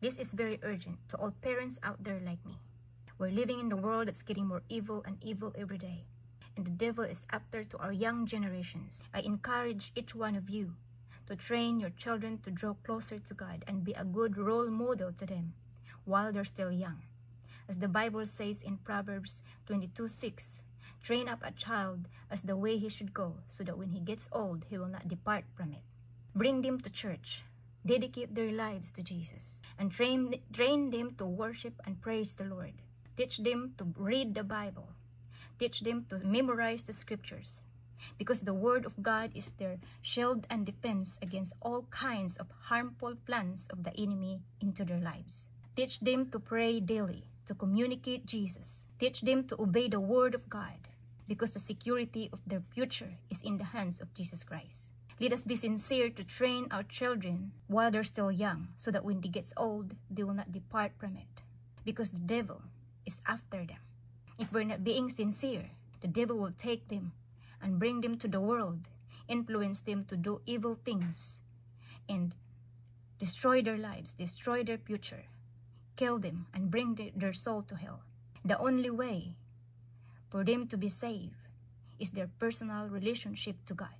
This is very urgent to all parents out there like me. We're living in a world that's getting more evil and evil every day. And the devil is after to our young generations. I encourage each one of you to train your children to draw closer to God and be a good role model to them while they're still young. As the Bible says in Proverbs 22:6, train up a child as the way he should go, so that when he gets old, he will not depart from it. Bring them to church. Dedicate their lives to Jesus. And train them to worship and praise the Lord. Teach them to read the Bible. Teach them to memorize the scriptures. Because the word of God is their shield and defense against all kinds of harmful plans of the enemy into their lives. Teach them to pray daily, to communicate Jesus. Teach them to obey the word of God, because the security of their future is in the hands of Jesus Christ. Let us be sincere to train our children while they're still young, so that when they get old, they will not depart from it, because the devil is after them. If we're not being sincere, the devil will take them and bring them to the world, influence them to do evil things, and destroy their lives, destroy their future, kill them, and bring their soul to hell. The only way for them to be saved is their personal relationship to God.